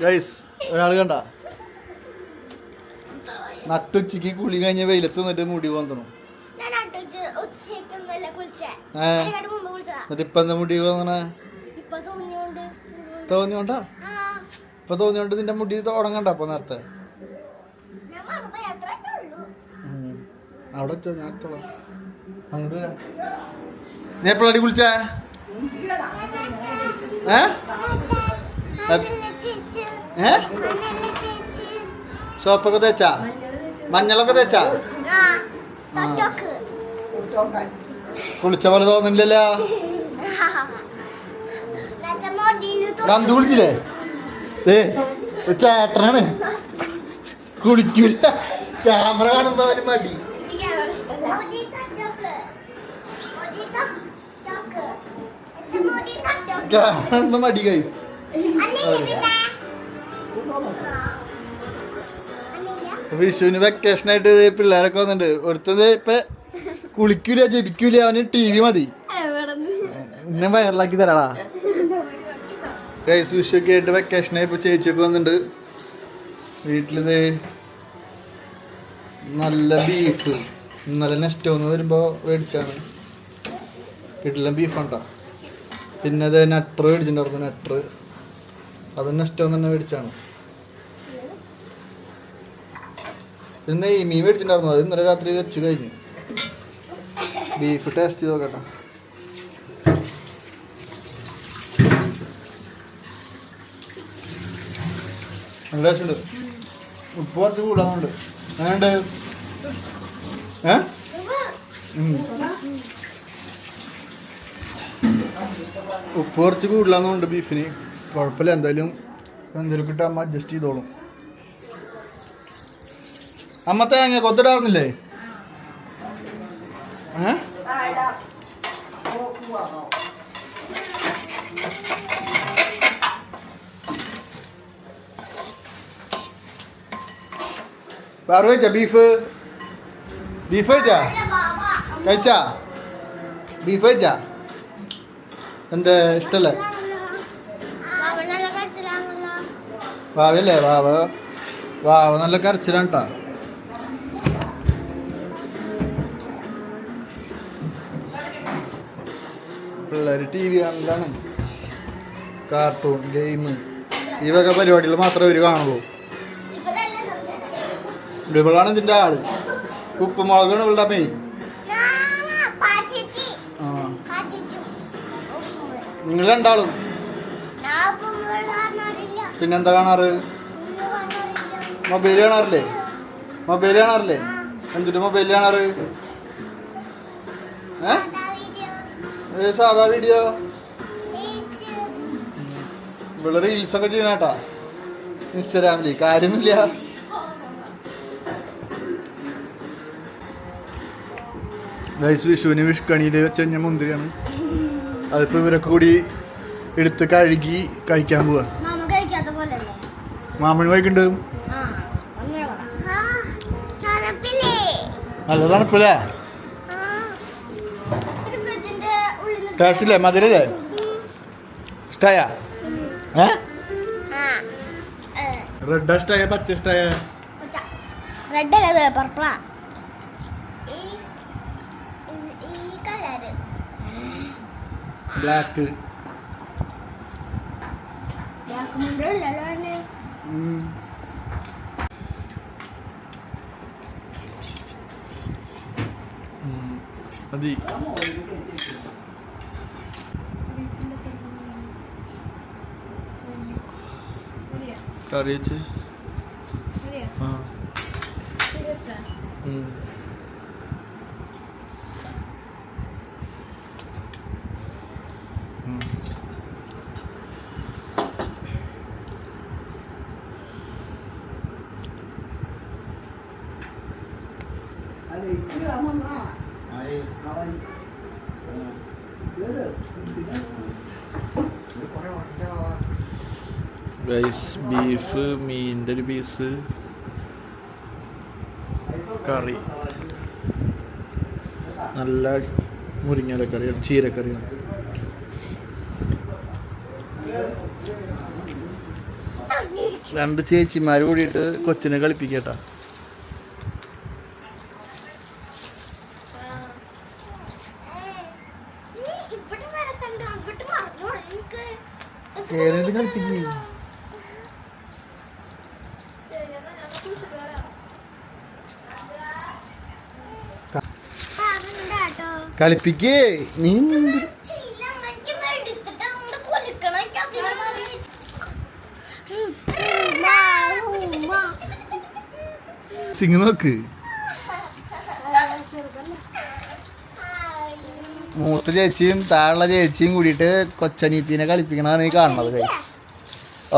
Guys ഒരാൾ കണ്ട നട്ടുച്ചക്ക് കുളി കഴിഞ്ഞ വെയിലത്ത് നിന്നിട്ട് മുടി കൊന്തണം. എന്നിട്ട് ഇപ്പൊ എന്താ മുടി കൊന്നണേ? തോന്നിയോണ്ടാ? ഇപ്പൊ തോന്നിയോണ്ട് നിന്റെ മുടി തുടങ്ങണ്ട. അപ്പൊ നേരത്തെ അവിടെ വെച്ചോ, ഞാൻ എടുത്തോളാം. അങ്ങോട്ട് വരാം. നീ എപ്പോഴാടി കുളിച്ചേ? സോപ്പൊക്കെ തേച്ചാ? മഞ്ഞളൊക്കെ തേച്ചാ? കുളിച്ച പോലെ തോന്നില്ലല്ലോ. നന്ദു കുളിച്ചില്ലേ? ചേട്ടനാണ് കുളിക്കൂല. ക്യാമറ കാണുമ്പോ അവന് മടി. കാണുമ്പോ മടി. കൈസ് വിഷുവിന് വെക്കേഷൻ ആയിട്ട് പിള്ളേരൊക്കെ വന്നിട്ടുണ്ട്. ഒരുത്തത് ഇപ്പൊ കുളിക്കൂല, ജപിക്കൂല, അവന് TV മതി. എന്നെ വയറിലാക്കി തരാടാ. ഗൈസ് വിഷുവൊക്കെ ആയിട്ട് വെക്കേഷനായി ഇപ്പൊ ചേച്ചിയൊക്കെ വന്നിട്ടുണ്ട്. വീട്ടിലിത് നല്ല ബീഫ് ഇന്നലെ നെസ്റ്റോന്ന് വരുമ്പോ മേടിച്ചാണ്. വീട്ടിലെ ബീഫാണ്ടാ. പിന്നെ അത് നട്ടർ മേടിച്ചിട്ടുണ്ടായിരുന്നു. നട്ടർ അത് നെസ്റ്റോന്ന് തന്നെ മേടിച്ചാണ്. പിന്നെ ഈ മീൻ മേടിച്ചിട്ടുണ്ടായിരുന്നു. അത് ഇന്നലെ രാത്രി വെച്ച് കഴിഞ്ഞു. ബീഫ് ടേസ്റ്റ് ചെയ്ത് നോക്കട്ടെ. നല്ല ടേസ്റ്റ് ഉണ്ട്. ഉപ്പ് കുറച്ച് കൂടാറുണ്ട്. അങ്ങനെയുണ്ട്. ഉപ്പ് കുറച്ച് കൂടുതലാന്നുണ്ട് ബീഫിന്. കുഴപ്പമില്ല. എന്തായാലും എന്തെങ്കിലും കിട്ടാൻ അമ്മ അഡ്ജസ്റ്റ് ചെയ്തോളും. അമ്മ തേങ്ങ കൊത്തിടാറുന്നില്ലേ? വേറെ കഴിച്ചാ? ബീഫ് കഴിച്ചാ? കഴിച്ചാ? ബീഫ് കഴിച്ചാ? എന്താ ഇഷ്ടല്ലേ? വാവല്ലേ? വാവ നല്ല കരച്ചിലാണ് കേട്ടാ. പിള്ളേർ TV കാണലാണ്. കാർട്ടൂൺ, ഗെയിം, ഈ വക പരിപാടികൾ മാത്രമേ ഇവർ കാണുള്ളൂ. ഇവളാണ് ഇതിൻ്റെ ആള്. ഉപ്പുമുളകാണ് ഇവളുടെ മെയിൻ. നിങ്ങൾ രണ്ടാളും പിന്നെന്താ കാണാറ്? മൊബൈൽ കാണാറില്ലേ? എന്തിട്ട് മൊബൈൽ കാണാറ്? സാധാ വീഡിയോ. ഇവിടെ റീൽസൊക്കെ ചെയ്യണേട്ടാ ഇൻസ്റ്റാഗ്രാമില്. കാര്യമൊന്നുമില്ല. ഗൈസ് വിഷുവിന് വിഷുക്കണിയിൽ വെച്ച മുന്തിരിയാണ്. അതിപ്പോൾ ഇവരൊക്കെ കൂടി എടുത്ത് കഴുകി കഴിക്കാൻ പോവാ. മാമന് കഴിക്കുന്നുണ്ട്. നല്ല തണുപ്പല്ലേ? ടേസ്റ്റില്ലേ? മധുരല്ലേ? ഇഷ്ടായ? റെഡ് ഇഷ്ടായ? പച്ച ഇഷ്ടായ? ബ്ലാക്ക്. മതി. കറി വെച്ച് ഗൈസ് ബീഫ്, മീൻ്റെ ഒരു പീസ്, കറി, നല്ല മുരിങ്ങയിലക്കറിയാണ്, ചീരക്കറിയാണ്. രണ്ട് ചേച്ചിമാര് കൂടിയിട്ട് കൊച്ചിനെ കളിപ്പിക്കട്ടാ. കേറിയത് കളിപ്പിക്കേ. കളിപ്പിക്കേ നീ സിംഗ് നോക്ക്. മൂത്ത ചേച്ചിയും താഴെ ചേച്ചിയും കൂടിയിട്ട് കൊച്ചനീത്തിനെ കളിപ്പിക്കണതാണ് ഈ കാണുന്നത്. ഗൈസ്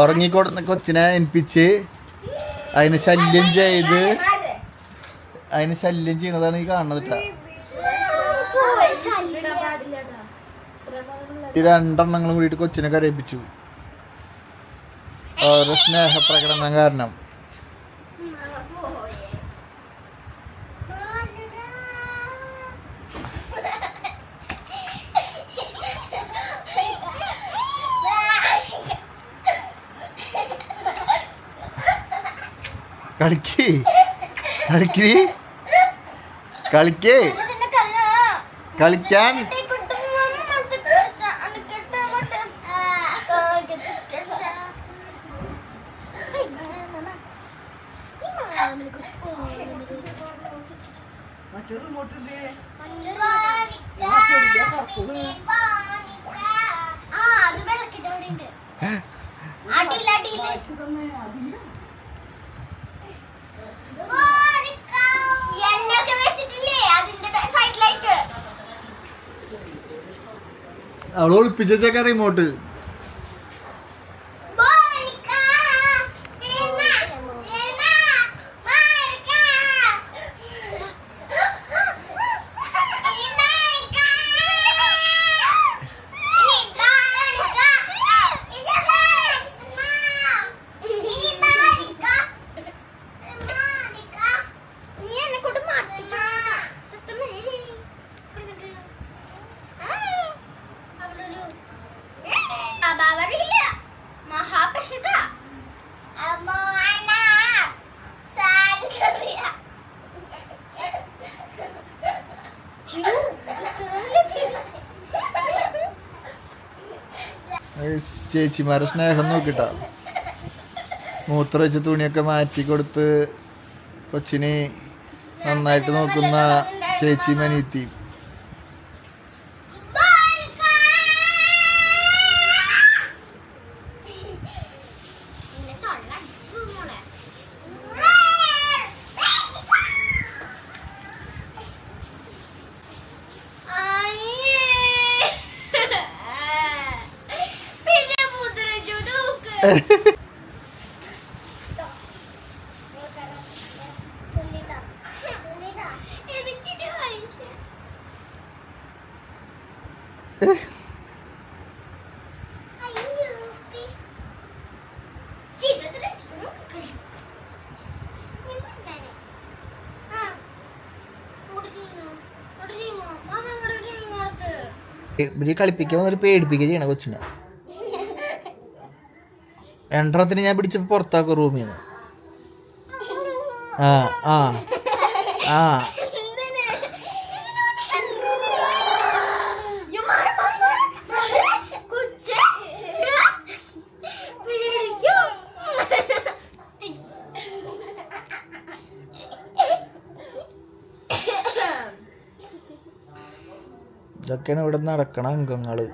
ഉറങ്ങിക്കൊടുന്ന കൊച്ചിനെ എനിപ്പിച്ച് അതിന് ശല്യം ചെയ്യണതാണ് ഈ കാണുന്നത് കേട്ടാ. ഈ രണ്ടെണ്ണങ്ങളും കൂടിയിട്ട് കൊച്ചിനെ കരയിപ്പിച്ചു. ഓരോ സ്നേഹപ്രകടനം കാരണം. കളിക്കേ കളിക്കാൻ അവള് ഒളിപ്പിച്ചേക്ക റിമോട്ട്. ചേച്ചിമാരെ സ്നേഹം നോക്കിട്ടാ. മൂത്ര വെച്ച തുണിയൊക്കെ മാറ്റി കൊടുത്ത് കൊച്ചിനെ നന്നായിട്ട് നോക്കുന്ന ചേച്ചി മനീത്തി. ഇവര് കളിപ്പിക്കാൻ വന്നിട്ട് പേടിപ്പിക്കുക ചെയ്യണ കൊച്ചിനെ. രണ്ടെണ്ണത്തിന് ഞാൻ പിടിച്ചപ്പോ പുറത്താക്കും റൂമിൽ നിന്ന്. ആ ആ ആ ഇതൊക്കെയാണ് ഇവിടെ നടക്കണ അംഗങ്ങള്.